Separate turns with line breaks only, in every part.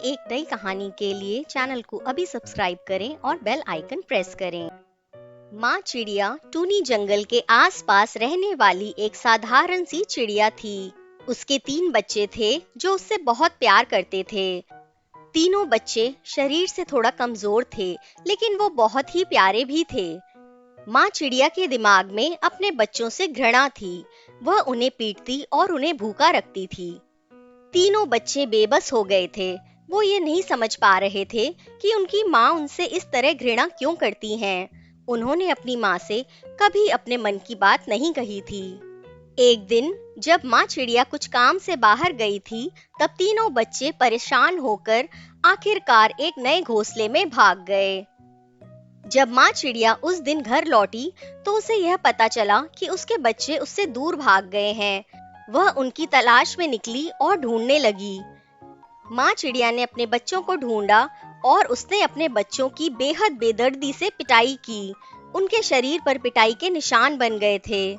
एक नई कहानी के लिए चैनल को अभी सब्सक्राइब करें और बेल आइकन प्रेस करें। माँ चिड़िया टूनी जंगल के आसपास रहने वाली एक साधारण सी चिड़िया थी। उसके 3 बच्चे थे जो उससे बहुत प्यार करते थे। तीनों बच्चे शरीर से थोड़ा कमजोर थे, लेकिन वो बहुत ही प्यारे भी थे। माँ चिड़िया के दिमाग में अपने बच्चों से घृणा थी। वह उन्हें पीटती और उन्हें भूखा रखती थी। तीनों बच्चे बेबस हो गए थे। वो ये नहीं समझ पा रहे थे कि उनकी माँ उनसे इस तरह घृणा क्यों करती हैं। उन्होंने अपनी माँ से कभी अपने मन की बात नहीं कही थी। एक दिन जब माँ चिड़िया कुछ काम से बाहर गई थी, तब तीनों बच्चे परेशान होकर आखिरकार एक नए घोंसले में भाग गए। जब माँ चिड़िया उस दिन घर लौटी तो उसे यह पता चला कि उसके बच्चे उससे दूर भाग गए हैं। वह उनकी तलाश में निकली और ढूंढने लगी। माँ चिड़िया ने अपने बच्चों को ढूंढा और उसने अपने बच्चों की बेहद बेदर्दी से पिटाई की। उनके शरीर पर पिटाई के निशान बन गए थे।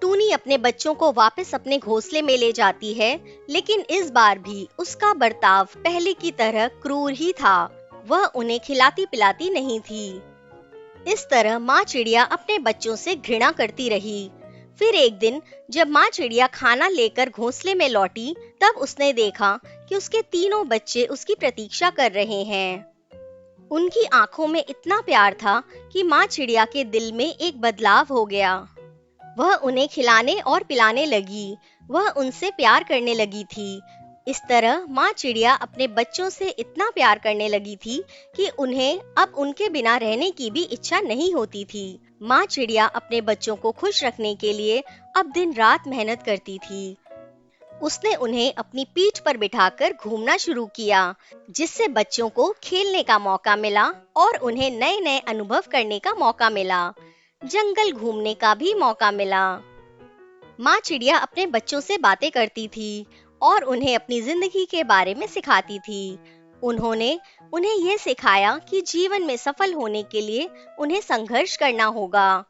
टूनी अपने बच्चों को वापस अपने घोंसले में ले जाती है, लेकिन इस बार भी उसका बर्ताव पहले की तरह क्रूर ही था। वह उन्हें खिलाती पिलाती नहीं थी। इस तरह माँ चिड़िया अपने बच्चों से घृणा करती रही। फिर एक दिन जब माँ चिड़िया खाना लेकर घोंसले में लौटी, तब उसने देखा कि उसके तीनों बच्चे उसकी प्रतीक्षा कर रहे हैं। उनकी आंखों में इतना प्यार था कि माँ चिड़िया के दिल में एक बदलाव हो गया। वह उन्हें खिलाने और पिलाने लगी। वह उनसे प्यार करने लगी थी। इस तरह माँ चिड़िया अपने बच्चों से इतना प्यार करने लगी थी कि उन्हें अब उनके बिना रहने की भी इच्छा नहीं होती थी। माँ चिड़िया अपने बच्चों को खुश रखने के लिए अब दिन रात मेहनत करती थी। उसने उन्हें अपनी पीठ पर बिठाकर घूमना शुरू किया, जिससे बच्चों को खेलने का मौका मिला और उन्हें नए नए अनुभव करने का मौका मिला। जंगल घूमने का भी मौका मिला। माँ चिड़िया अपने बच्चों से बातें करती थी और उन्हें अपनी जिंदगी के बारे में सिखाती थी। उन्होंने उन्हें यह सिखाया कि जीवन में सफल होने के लिए उन्हें संघर्ष करना होगा।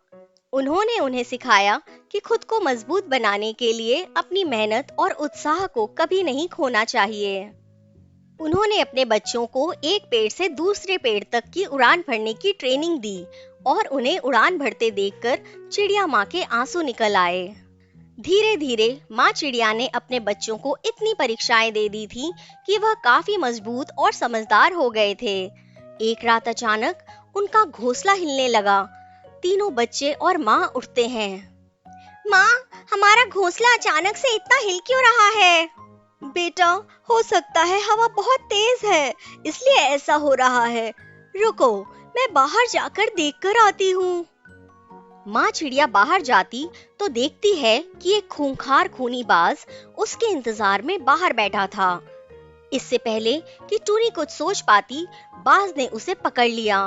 उन्होंने उन्हें सिखाया कि खुद को मजबूत बनाने के लिए अपनी मेहनत और उत्साह को कभी नहीं खोना चाहिए। उन्होंने अपने बच्चों को एक पेड़ से दूसरे पेड़ तक की उड़ान भरने की ट्रेनिंग दी और उन्हें उड़ान भरते देखकर चिड़िया माँ के आंसू निकल आए। धीरे धीरे माँ चिड़िया ने अपने बच्चों को इतनी परीक्षाएं दे दी थी कि वह काफी मजबूत और समझदार हो गए थे। एक रात अचानक उनका घोंसला हिलने लगा। तीनों बच्चे और माँ उठते हैं। माँ, हमारा घोंसला अचानक से इतना हिल क्यों रहा है? बेटा, हो सकता है हवा बहुत तेज है, इसलिए ऐसा हो रहा है। रुको, मैं बाहर जाकर देखकर आती हूँ। माँ चिड़िया बाहर जाती तो देखती है कि एक खूंखार खूनी बाज उसके इंतजार में बाहर बैठा था। इससे पहले कि टूनी कुछ सोच पाती, बाज ने उसे पकड़ लिया।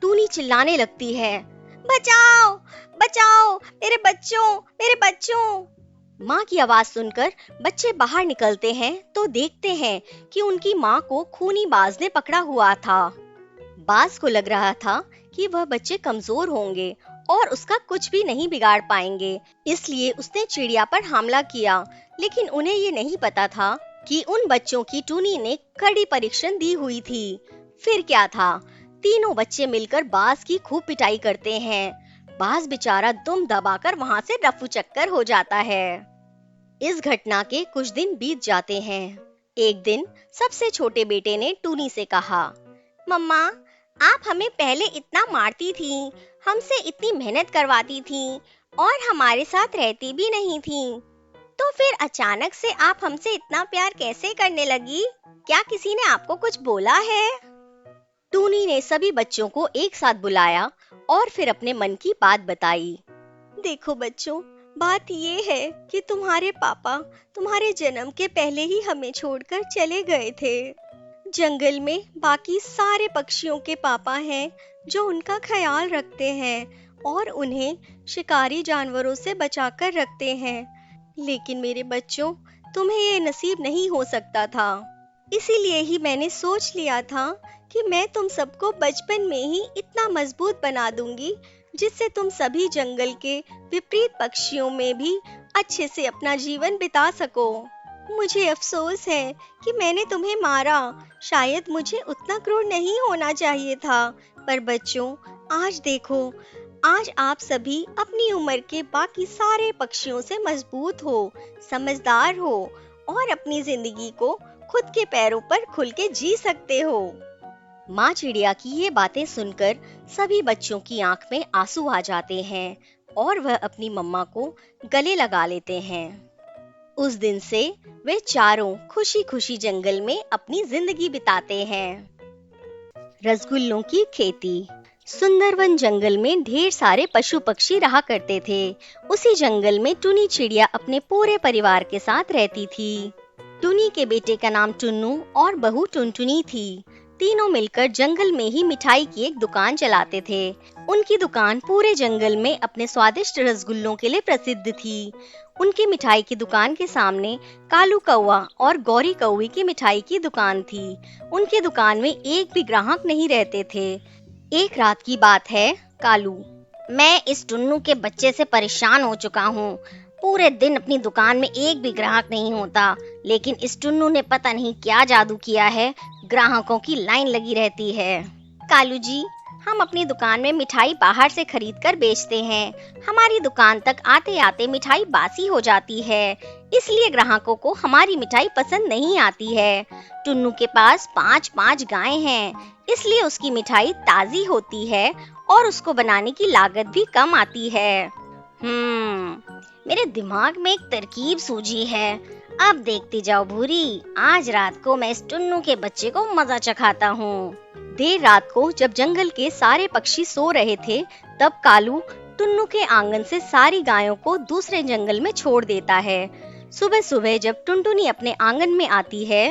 टूनी चिल्लाने लगती है, बचाओ, बचाओ, मेरे बच्चों, मेरे बच्चों। माँ की आवाज सुनकर बच्चे बाहर निकलते हैं तो देखते हैं कि उनकी माँ को खूनी बाज ने पकड़ा हुआ था। बाज को लग रहा था कि वह बच्चे कमजोर होंगे और उसका कुछ भी नहीं बिगाड़ पाएंगे, इसलिए उसने चिड़िया पर हमला किया। लेकिन उन्हें ये नहीं पता था कि उन बच्चों की टूनी ने कड़ी परीक्षण दी हुई थी। फिर क्या था, तीनों बच्चे मिलकर बाज की खूब पिटाई करते हैं। बाज बेचारा दुम दबाकर वहां से रफू चक्कर हो जाता है। इस घटना के कुछ दिन बीत जाते हैं। एक दिन सबसे छोटे बेटे ने टूनी से कहा, मम्मा, आप हमें पहले इतना मारती थी, हमसे इतनी मेहनत करवाती थी और हमारे साथ रहती भी नहीं थी, तो फिर अचानक से आप हमसे इतना प्यार कैसे करने लगी? क्या किसी ने आपको कुछ बोला है? टूनी ने सभी बच्चों को एक साथ बुलाया और फिर अपने मन की बात बताई। देखो बच्चों, बात ये है कि तुम्हारे पापा तुम्हारे जन्म के पहले ही हमें छोड़कर चले गए थे। जंगल में बाकी सारे पक्षियों के पापा हैं जो उनका ख्याल रखते हैं और उन्हें शिकारी जानवरों से बचाकर रखते हैं। लेकिन मेरे बच्चों, तुम्हें ये नसीब नहीं हो सकता था। इसीलिए ही मैंने सोच लिया था कि मैं तुम सबको बचपन में ही इतना मजबूत बना दूंगी, जिससे तुम सभी जंगल के विपरीत पक्षियों में भी अच्छे से अपना जीवन बिता सको। मुझे अफसोस है कि मैंने तुम्हें मारा। शायद मुझे उतना क्रूर नहीं होना चाहिए था। पर बच्चों, आज देखो, आज आप सभी अपनी उम्र के बाकी सारे पक्षियों से मजबूत हो, समझदार हो और अपनी जिंदगी को खुद के पैरों पर खुल के जी सकते हो। माँ चिड़िया की ये बातें सुनकर सभी बच्चों की आंख में आंसू आ जाते हैं और वह अपनी मम्मा को गले लगा लेते हैं। उस दिन से वे चारों खुशी खुशी जंगल में अपनी जिंदगी बिताते हैं। रसगुल्लों की खेती। सुंदरवन जंगल में ढेर सारे पशु पक्षी रहा करते थे। उसी जंगल में टुनी चिड़िया अपने पूरे परिवार के साथ रहती थी। टुनी के बेटे का नाम टुन्नू और बहू टुनटुनी थी। तीनों मिलकर जंगल में ही मिठाई की एक दुकान चलाते थे। उनकी दुकान पूरे जंगल में अपने स्वादिष्ट रसगुल्लों के लिए प्रसिद्ध थी। उनकी मिठाई की दुकान के सामने कालू कौवा और गौरी कौवी की मिठाई की दुकान थी। उनकी दुकान में एक भी ग्राहक नहीं रहते थे। एक रात की बात है। कालू, मैं इस टुन्नू के बच्चे से परेशान हो चुका हूँ। पूरे दिन अपनी दुकान में एक भी ग्राहक नहीं होता, लेकिन इस टुन्नू ने पता नहीं क्या जादू किया है, ग्राहकों की लाइन लगी रहती है। कालू जी, हम अपनी दुकान में मिठाई बाहर से खरीद कर बेचते हैं। हमारी दुकान तक आते आते मिठाई बासी हो जाती है, इसलिए ग्राहकों को हमारी मिठाई पसंद नहीं आती है। टुन्नू के पास 5-5 गायें हैं, इसलिए उसकी मिठाई ताजी होती है और उसको बनाने की लागत भी कम आती है। मेरे दिमाग में एक तरकीब सूझी है। अब देखती जाओ भूरी, आज रात को मैं इस टुन्नू के बच्चे को मजा चखाता हूँ। देर रात को जब जंगल के सारे पक्षी सो रहे थे, तब कालू टुन्नू के आंगन से सारी गायों को दूसरे जंगल में छोड़ देता है। सुबह सुबह जब टुनटुनी अपने आंगन में आती है,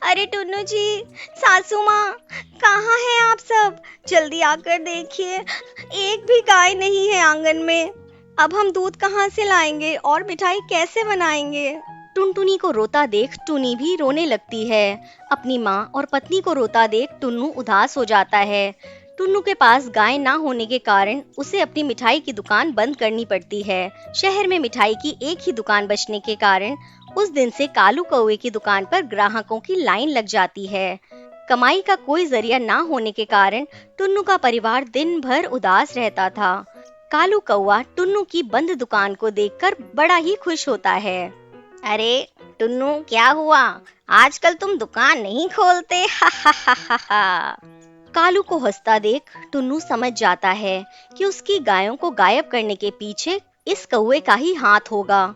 अरे टुन्नू जी, सासू माँ, कहाँ हैं आप सब? जल्दी आकर देखिए, एक भी गाय नहीं है आंगन में। अब हम दूध कहाँ से लाएंगे और मिठाई कैसे बनाएंगे? टुनटुनी को रोता देख टुनी भी रोने लगती है। अपनी माँ और पत्नी को रोता देख टुन्नू उदास हो जाता है। टुन्नू के पास गाय ना होने के कारण उसे अपनी मिठाई की दुकान बंद करनी पड़ती है। शहर में मिठाई की एक ही दुकान बचने के कारण उस दिन से कालू कौवे की दुकान पर ग्राहकों की लाइन लग जाती है। कमाई का कोई जरिया ना होने के कारण टुन्नू का परिवार दिन भर उदास रहता था। कालू कौवा टुन्नू की बंद दुकान को देखकर बड़ा ही खुश होता है। अरे टुन्नू, क्या हुआ? आजकल तुम दुकान नहीं खोलते? हा हा हा हा हा। कालू को हंसता देख टुन्नू समझ जाता है कि उसकी गायों को गायब करने के पीछे इस कौवे का ही हाथ होगा।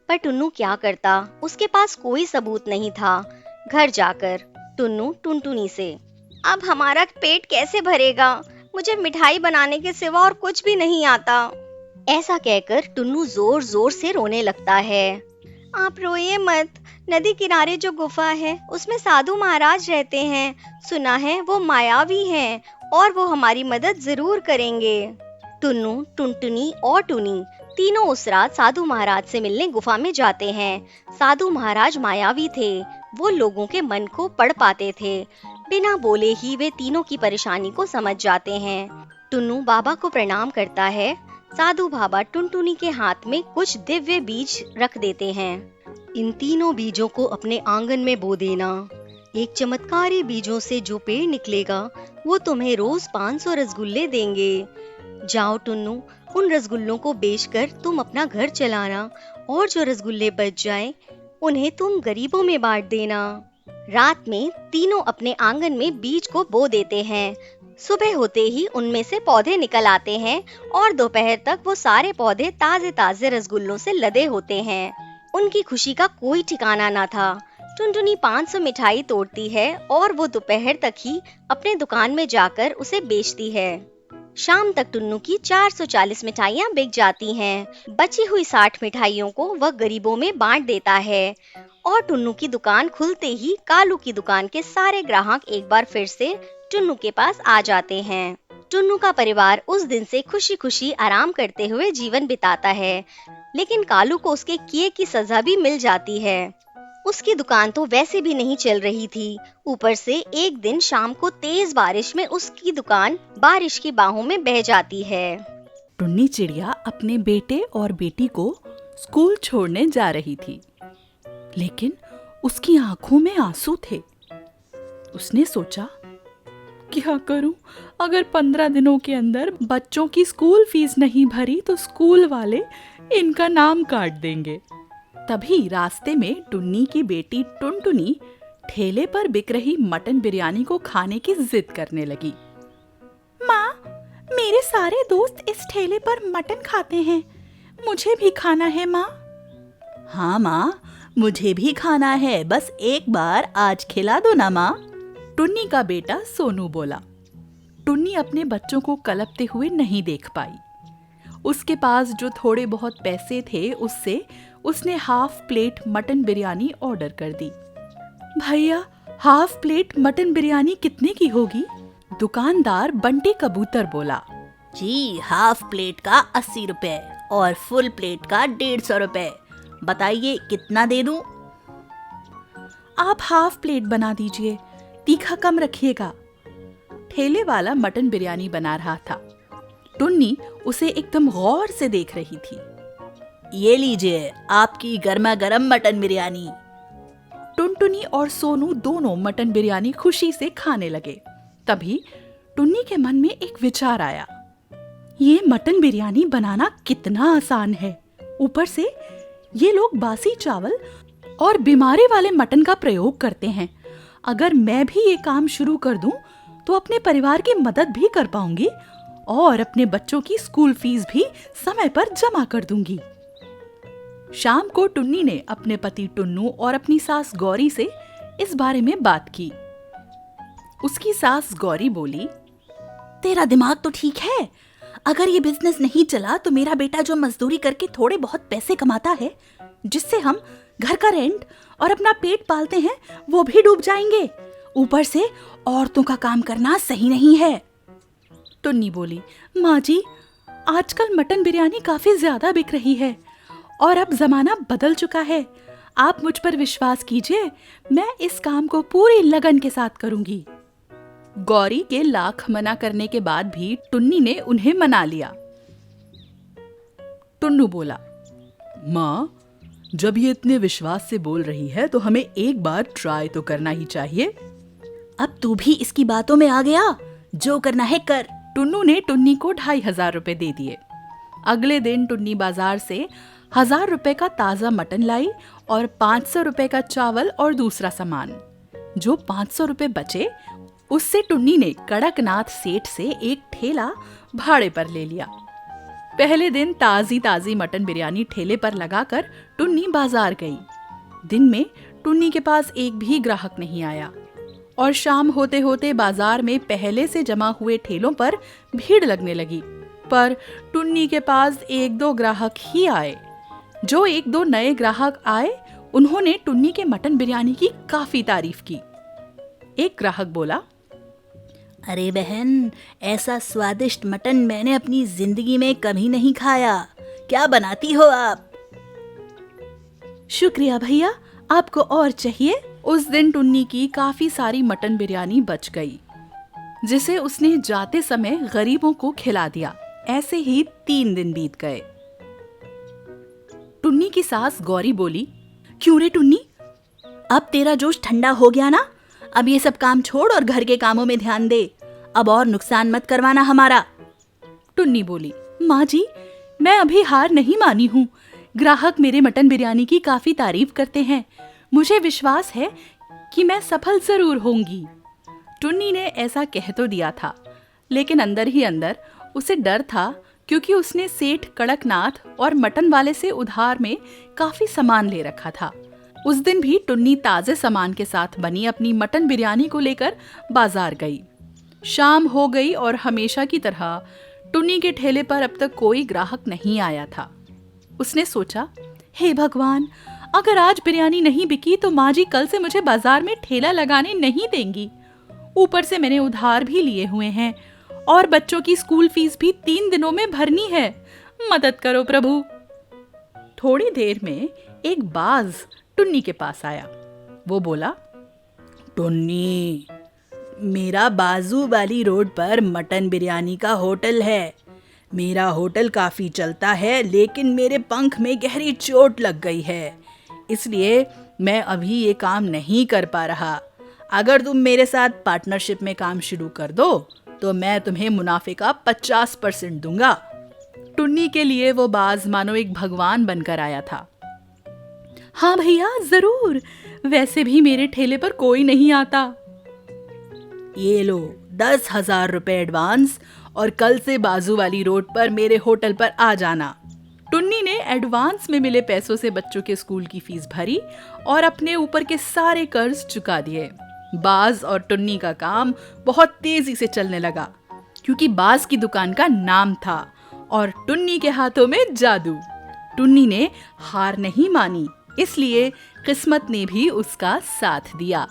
पर टुन्नू क्या करता? उसके पास कोई सबूत नहीं था। घर जाकर टुन्नू टुनटुनी से, अब हमारा पेट कैसे भरेगा? मुझे मिठाई बनाने के सिवा और कुछ भी नहीं आता। ऐसा कहकर टुन्नू जोर जोर से रोने लगता है। आप रोइए मत। नदी किनारे जो गुफा है उसमें साधु महाराज रहते हैं। सुना है वो मायावी हैं और वो हमारी मदद जरूर करेंगे। टुन्नू, टुनटुनी और टुनी तीनों उस रात साधु महाराज से मिलने गुफा में जाते हैं। साधु महाराज मायावी थे। वो लोगों के मन को पढ़ पाते थे। बिना बोले ही वे तीनों की परेशानी को समझ जाते हैं। टुन्नू बाबा को प्रणाम करता है। साधु बाबा टुनटुनी के हाथ में कुछ दिव्य बीज रख देते हैं। इन तीनों बीजों को अपने आंगन में बो देना। एक चमत्कारी बीजों से जो पेड़ निकलेगा वो तुम्हें रोज 500 रसगुल्ले देंगे। जाओ टुन्नू, उन रसगुल्लों को बेचकर तुम अपना घर चलाना और जो रसगुल्ले बच जाएं, उन्हें तुम गरीबों में बांट देना। रात में तीनों अपने आंगन में बीज को बो देते हैं। सुबह होते ही उनमें से पौधे निकल आते हैं और दोपहर तक वो सारे पौधे ताजे ताजे रसगुल्लों से लदे होते हैं। उनकी खुशी का कोई ठिकाना ना था। टुनटुनी 500 मिठाई तोड़ती है और वो दोपहर तक ही अपने दुकान में जाकर उसे बेचती है। शाम तक टुन्नू की 440 मिठाइयाँ बिक जाती हैं। बची हुई 60 मिठाइयों को वह गरीबों में बांट देता है और टुन्नू की दुकान खुलते ही कालू की दुकान के सारे ग्राहक एक बार फिर से टुन्नू के पास आ जाते हैं। टुन्नू का परिवार उस दिन से खुशी खुशी आराम करते हुए जीवन बिताता है, लेकिन कालू को उसके किए की सजा भी मिल जाती है। उसकी दुकान तो वैसे भी नहीं चल रही थी, ऊपर से एक दिन शाम को तेज बारिश में उसकी दुकान बारिश की बाहों में बह जाती है।
टुन्नी चिड़िया अपने बेटे और बेटी को स्कूल छोड़ने जा रही थी। लेकिन उसकी आंखों में आंसू थे। उसने सोचा, क्या करूं? अगर 15 दिनों के अंदर बच्चों की स्कूल फीस नहीं भरी तो स्कूल वाले इनका नाम काट देंगे। तभी रास्ते में टुन्नी की बेटी टुनटुनी ठेले पर बिक रही मटन बिरयानी को खाने की जिद करने लगी। माँ, मेरे सारे दोस्त इस ठेले पर मटन खाते हैं, मुझे भी खाना है माँ। हाँ माँ, मुझे भी खाना है, बस एक बार आज खिला दो ना माँ। टुन्नी का बेटा सोनू बोला। टुन्नी अपने बच्चों को कलपते हुए नहीं देख पाई। उसके पास जो थोड़े बहुत पैसे थे उससे उसने half plate mutton biryani order कर दी। भैया, हाफ प्लेट मटन बिरयानी कितने की होगी? दुकानदार बंटी कबूतर बोला। जी, हाफ प्लेट का 80 रुपए और फुल प्लेट का 150 रुपए। बताइए कितना दे दूं? आप हाफ प्लेट बना दीजिए, तीखा कम रखिएगा। ठेले वाला मटन बिरयानी बना रहा था। टुन्नी उसे एकदम गौर से देख रही थी। ये लीजिए आपकी गर्मा गर्म मटन बिरयानी। टुनटुनी और सोनू दोनों मटन बिरयानी खुशी से खाने लगे। तभी टुन्नी के मन में एक विचार आया। ये मटन बिरयानी बनाना कितना आसान है। ऊपर से ये लोग बासी चावल और बीमारी वाले मटन का प्रयोग करते हैं। अगर मैं भी ये काम शुरू कर दूं तो अपने परिवार की मदद भी कर पाऊंगी और अपने बच्चों की स्कूल फीस भी समय पर जमा कर दूंगी। शाम को टुन्नी ने अपने पति टुन्नू और अपनी सास गौरी से इस बारे में बात की। उसकी सास गौरी बोली, तेरा दिमाग तो ठीक है, अगर ये बिजनेस नहीं चला तो मेरा बेटा जो मजदूरी करके थोड़े बहुत पैसे कमाता है, जिससे हम घर का रेंट और अपना पेट पालते हैं, वो भी डूब जाएंगे। ऊपर से औरतों का काम करना सही नहीं है। टुन्नी बोली, माँ जी, आजकल मटन बिरयानी काफी ज्यादा बिक रही है और अब जमाना बदल चुका है। आप मुझ पर विश्वास कीजिए, मैं इस काम को पूरी लगन के साथ करूंगी। गौरी के लाख मना करने के बाद भी टुन्नी ने उन्हें मना लिया। टुन्नू बोला, माँ, जब ये इतने विश्वास से बोल रही है तो हमें एक बार ट्राई तो करना ही चाहिए। अब तू भी इसकी बातों में आ गया, जो करना है कर। टुन्नू ने टुन्नी को 2500 रुपए दे दिए। अगले दिन टुन्नी बाजार से 1000 रुपए का ताजा मटन लाई और 500 रुपए का चावल और दूसरा सामान। जो 500 रुपए बचे उससे टुन्नी ने कड़कनाथ सेठ से एक ठेला भाड़े पर ले लिया। पहले दिन ताजी ताजी मटन बिरयानी ठेले पर लगाकर टुन्नी बाजार गई। दिन में टुन्नी के पास एक भी ग्राहक नहीं आया और शाम होते होते बाजार में पहले से जमा हुए ठेलों पर भीड़ लगने लगी। पर टुन्नी के पास 1-2 ग्राहक ही आए। जो 1-2 नए ग्राहक आए, उन्होंने टुन्नी के मटन बिरयानी की काफी तारीफ की। एक ग्राहक बोला, अरे बहन, ऐसा स्वादिष्ट मटन मैंने अपनी जिंदगी में कभी नहीं खाया। क्या बनाती हो आप? शुक्रिया भैया, आपको और चाहिए? उस दिन टुन्नी की काफी सारी मटन बिरयानी बच गई, जिसे उसने जाते समय गरीबों को खिला दिया। ऐसे ही 3 दिन बीत गए। टुन्नी की सास गौरी बोली, क्यों रे टुन्नी, अब तेरा जोश ठंडा हो गया ना? अब ये सब काम छोड़ और घर के कामों में ध्यान दे। अब और नुकसान मत करवाना हमारा। टुन्नी बोली, माँ जी, मैं अभी हार नहीं मानी हूँ। ग्राहक मेरे मटन बिरयानी की काफी तारीफ करते हैं। मुझे विश्वास है कि मैं सफल जरूर होंगी। टुन्नी ने ऐसा कह तो दिया था, लेकिन अंदर ही अंदर उसे डर था, क्योंकि उसने सेठ कड़कनाथ और मटन वाले से उधार में काफी सामान ले रखा था। उस दिन भी टुन्नी ताजे सामान के साथ बनी अपनी मटन बिरयानी को लेकर बाजार गई। शाम हो गई और हमेशा की तरह टुन्नी के ठेले पर अब तक कोई ग्राहक नहीं आया था। उसने सोचा, हे भगवान, अगर आज बिरयानी नहीं बिकी तो माँ जी कल से मुझे बाजार में ठेला लगाने नहीं देंगी। ऊपर से मैंने उधार भी लिए हुए हैं और बच्चों की स्कूल फीस भी 3 दिनों में भरनी है। मदद करो प्रभु। थोड़ी देर में एक बाज टुन्नी के पास आया। वो बोला, टुन्नी, मेरा बाजू वाली रोड पर मटन बिरयानी का होटल है। मेरा होटल काफी चलता है, लेकिन मेरे पंख में गहरी चोट लग गई है, इसलिए मैं अभी ये काम नहीं कर पा रहा। अगर तुम मेरे साथ पार्टनरशिप में काम शुरू कर दो तो मैं तुम्हें मुनाफे का 50% दूंगा। टुन्नी के लिए वो बाज मानो एक भगवान बनकर आया था। हाँ भैया जरूर, वैसे भी मेरे ठेले पर कोई नहीं आता। ये लो 10,000 रुपए एडवांस और कल से बाजू वाली रोड पर मेरे होटल पर आ जाना। टुन्नी ने एडवांस में मिले पैसों से बच्चों के स्कूल की फीस भरी और अपने ऊपर के सारे कर्ज चुका दिए। बाज और टुन्नी का काम बहुत तेजी से चलने लगा, क्योंकि बाज की दुकान का नाम था और टुन्नी के हाथों में जादू। टुन्नी ने हार नहीं मानी, इसलिए किस्मत ने भी उसका साथ दिया।